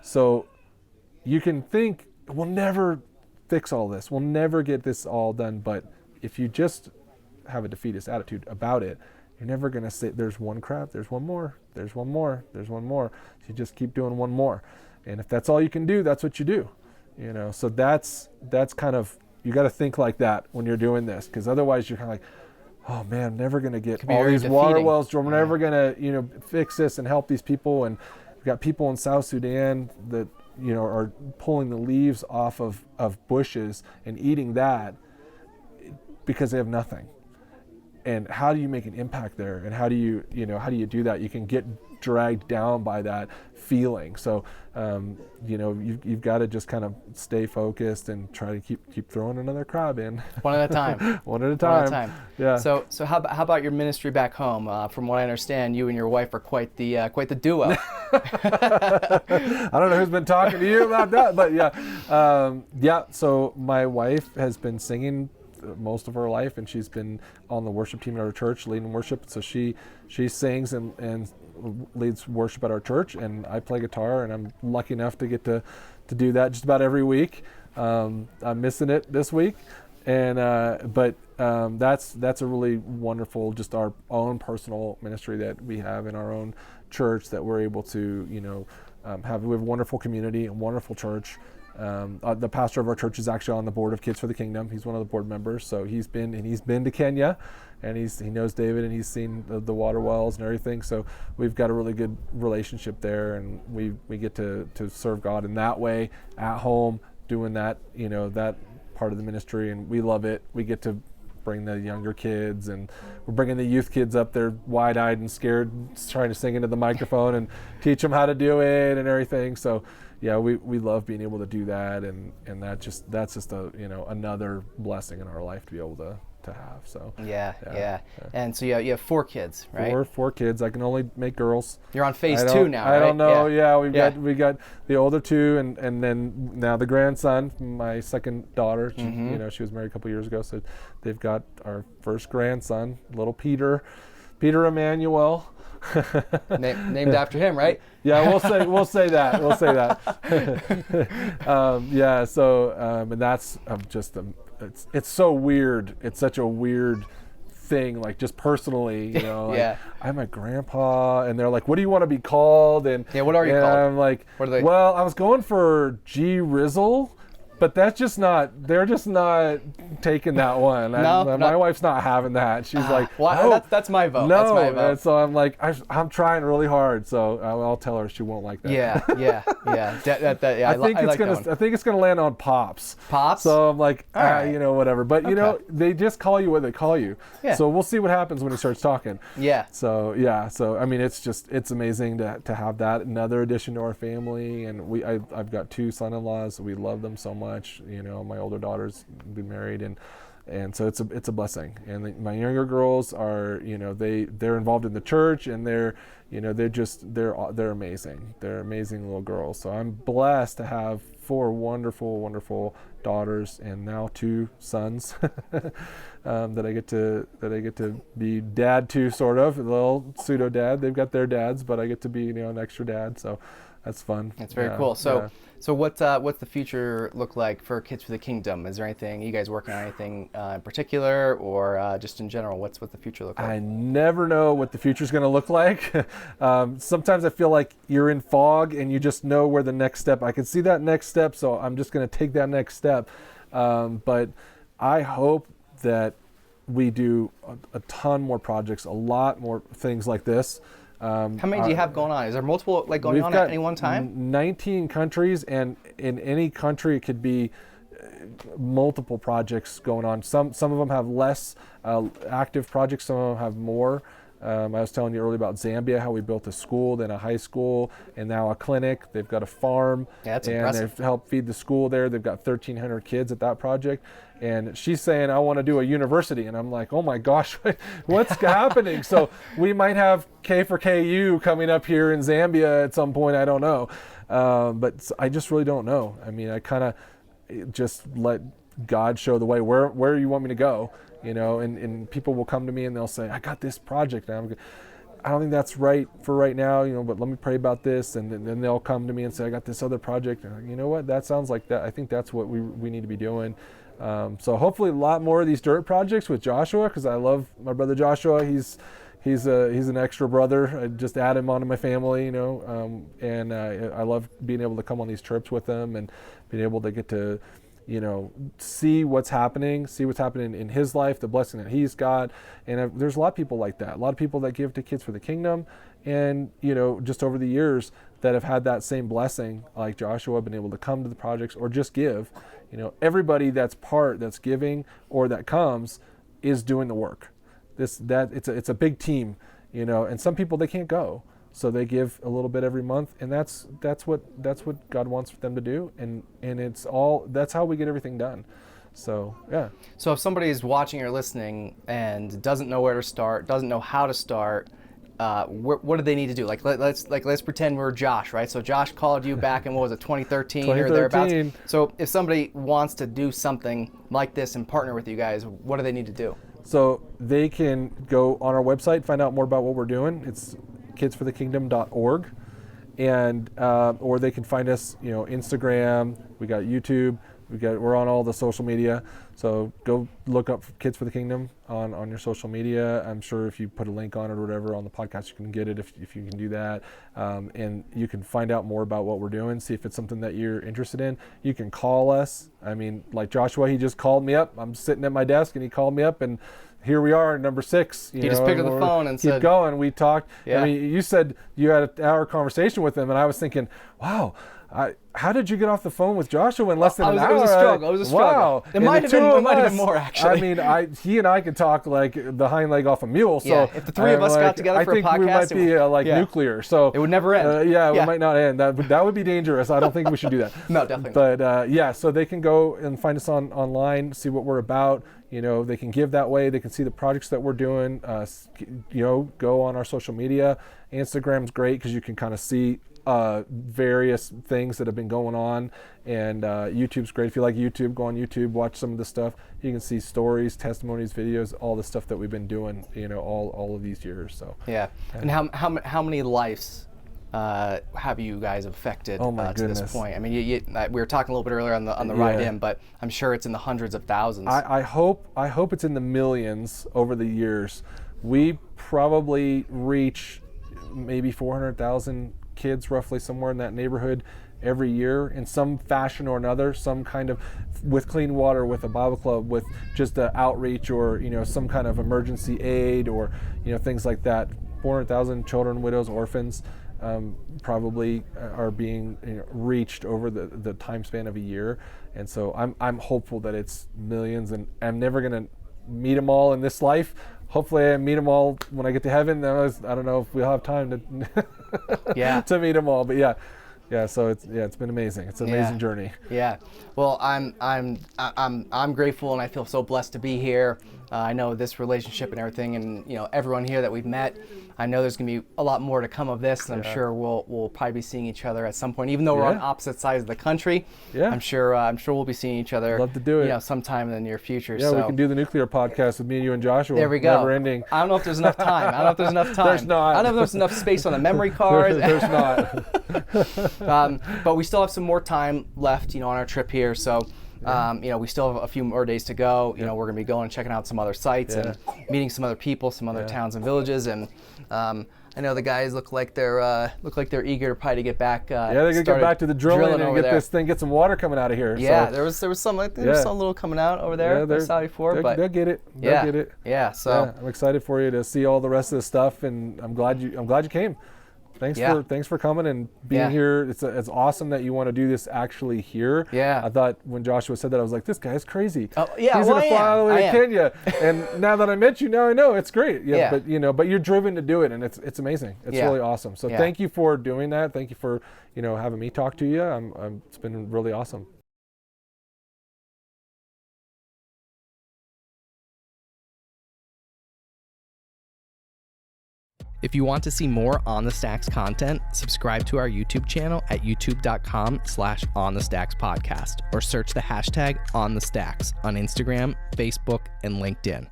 So you can think, we'll never fix all this. We'll never get this all done. But if you just have a defeatist attitude about it, you're never going to say, there's one crab, there's one more, there's one more, there's one more. So you just keep doing one more. And if that's all you can do, that's what you do. So that's kind of, you got to think like that when you're doing this, because otherwise you're kind of like, oh man, I'm never going to get all these water wells. We're never going to, fix this and help these people. And we've got people in South Sudan that, are pulling the leaves off of bushes and eating that because they have nothing. And how do you make an impact there? And how do you do that? You can get dragged down by that feeling. So, you've got to just kind of stay focused and try to keep throwing another crab in. One at a time. One at a time. Yeah. So how about your ministry back home? From what I understand, you and your wife are quite the duo. I don't know who's been talking to you about that, but yeah. So my wife has been singing most of her life, and she's been on the worship team at our church leading worship. So she sings and leads worship at our church, and I play guitar, and I'm lucky enough to get to do that just about every week. I'm missing it this week, and but that's a really wonderful, just our own personal ministry that we have in our own church, that we're able to we have a wonderful community, a wonderful church. The pastor of our church is actually on the board of Kids for the Kingdom. He's one of the board members. So he's been to Kenya, and he knows David, and he's seen the water wells and everything. So we've got a really good relationship there, and we get to serve God in that way at home, doing that, that part of the ministry, and we love it. We get to bring the younger kids, and we're bringing the youth kids up there wide-eyed and scared, trying to sing into the microphone and teach them how to do it and everything. So yeah, we love being able to do that, and that's just a another blessing in our life to be able to have. So yeah. And so you have 4 kids, right? Four kids. I can only make girls. You're on phase 2 now, right? I don't know. Yeah, we got the older 2, and then now the grandson, my second daughter. She was married a couple years ago, so they've got our first grandson, little Peter Emmanuel. Named after him, right? Yeah, we'll say that. And that's it's so weird. It's such a weird thing, like just personally, I'm a grandpa, and they're like, what do you want to be called? And what are you called? I'm like, what are they? Well, I was going for G Rizzle, but they're just not taking that one. My wife's not having that. She's like, well, that's my vote. No. That's my vote. And so I'm like, I'm trying really hard. So I'll tell her she won't like that. Yeah. I think it's gonna land on Pops. Pops. So I'm like, right. Whatever. But they just call you what they call you. Yeah. So we'll see what happens when he starts talking. Yeah. So yeah. So I mean, it's amazing to have that, another addition to our family, and I've got 2 son-in-laws. We love them so much. My older daughter's been married, and so it's a blessing. And my younger girls are, they're involved in the church, and they're amazing. They're amazing little girls. So I'm blessed to have 4 wonderful daughters, and now 2 sons that I get to be dad to, sort of, a little pseudo dad. They've got their dads, but I get to be an extra dad. So that's fun. That's very cool. So what's the future look like for Kids for the Kingdom? Is there anything, you guys working on anything in particular, or just in general, what's the future look like? I never know what the future's going to look like. Sometimes I feel like you're in fog and you just know where the next step, I can see that next step, so I'm just going to take that next step. But I hope that we do a ton more projects, a lot more things like this. How many do you have going on? Is there multiple going on at any one time? 19 countries, and in any country it could be multiple projects going on. Some of them have less active projects, some of them have more. I was telling you earlier about Zambia, how we built a school, then a high school, and now a clinic. They've got a farm, that's and impressive. they've helped feed the school there. They've got 1,300 kids at that project. And she's saying, I want to do a university. And I'm like, oh my gosh, what's happening? So we might have K for KU coming up here in Zambia at some point. I don't know. But I just really don't know. I mean, just let God show the way where you want me to go, and people will come to me and they'll say, I got this project, and I don't think that's right for right now, but let me pray about this. And then they'll come to me and say, I got this other project. And you know what? That sounds like that. I think that's what we need to be doing. So hopefully a lot more of these dirt projects with Joshua, because I love my brother Joshua. He's an extra brother. I just add him onto my family, and I love being able to come on these trips with him and being able to get to, see what's happening in his life, the blessing that he's got. And there's a lot of people like that, a lot of people that give to Kids for the Kingdom, and just over the years that have had that same blessing, like Joshua, been able to come to the projects or just give. Everybody that's giving or that comes is doing the work. It's a big team, and some people, they can't go, so they give a little bit every month, and that's what God wants them to do, and that's how we get everything done. So yeah. So if somebody is watching or listening and doesn't know where to start, doesn't know how to start, what do they need to do? Let's pretend we're Josh, right? So Josh called you back in, what was it, 2013 or thereabouts? So if somebody wants to do something like this and partner with you guys, what do they need to do? So they can go on our website, find out more about what we're doing. It's kidsforthekingdom.org, and or they can find us, Instagram. We got YouTube. We're on all the social media. So go look up Kids for the Kingdom on your social media. I'm sure if you put a link on it or whatever on the podcast, you can get it if you can do that. And you can find out more about what we're doing, see if it's something that you're interested in. You can call us. I mean, like Joshua, he just called me up. I'm sitting at my desk and he called me up, and here we are, number 6. He just picked up the phone and said, keep going. We talked. Yeah. I mean, you said you had an hour conversation with him, and I was thinking, wow, how did you get off the phone with Joshua in less than an hour? It was a struggle. It was a struggle. Wow. It might have been more, actually. I mean, he and I could talk like the hind leg off a mule. So yeah, if the three of us got together for a podcast, I think we might be nuclear. So it would never end. It might not end. That would be dangerous. I don't think we should do that. No, definitely. But so they can go and find us online, see what we're about. They can give that way. They can see the projects that we're doing. Go on our social media. Instagram's great because you can kind of see various things that have been going on, and YouTube's great. If you like YouTube, go on YouTube, watch some of the stuff. You can see stories, testimonies, videos, all the stuff that we've been doing, all of these years. So yeah. And how many lives have you guys affected to this point? I mean, we were talking a little bit earlier on the ride in, but I'm sure it's in the hundreds of thousands. I hope it's in the millions over the years. We probably reach maybe 400,000 kids, roughly, somewhere in that neighborhood every year in some fashion or another, some kind of, with clean water, with a Bible club, with just an outreach, or some kind of emergency aid, or things like that. 400,000 children, widows, orphans probably are being reached over the time span of a year. And so I'm hopeful that it's millions, and I'm never going to meet them all in this life. Hopefully I meet them all when I get to heaven. I don't know if we'll have time to to meet them all, but so it's been amazing. It's an amazing journey. Yeah. Well, I'm grateful, and I feel so blessed to be here. I know this relationship and everything, and everyone here that we've met. I know there's gonna be a lot more to come of this, and I'm sure we'll probably be seeing each other at some point, even though we're on opposite sides of the country. Yeah. I'm sure we'll be seeing each other. Love to do it. Sometime in the near future. Yeah, we can do the nuclear podcast with me and you and Joshua. There we go. Never ending. I don't know if there's enough time. There's not. I don't know if there's enough space on the memory card. There's not. But we still have some more time left, on our trip here. So. We still have a few more days to go. We're going to be going and checking out some other sites and meeting some other people, some other towns and villages. And I know the guys look like they're eager to probably get back. They're going to get back to the drilling and get some water coming out of here. Yeah, so. there was some little coming out over there. I saw before, but they'll get it. They'll get it. Yeah. So I'm excited for you to see all the rest of the stuff, and I'm glad you came. Thanks for coming and being here. It's awesome that you want to do this actually here. Yeah. I thought when Joshua said that, I was like, this guy's crazy. Oh, yeah. He's gonna fly all the way to Kenya. And now that I met you, now I know it's great. Yeah. But you're driven to do it, and it's amazing. It's really awesome. So thank you for doing that. Thank you for having me talk to you. It's been really awesome. If you want to see more On the Stacks content, subscribe to our YouTube channel at youtube.com/onthestackspodcast or search the hashtag OnTheStacks on Instagram, Facebook, and LinkedIn.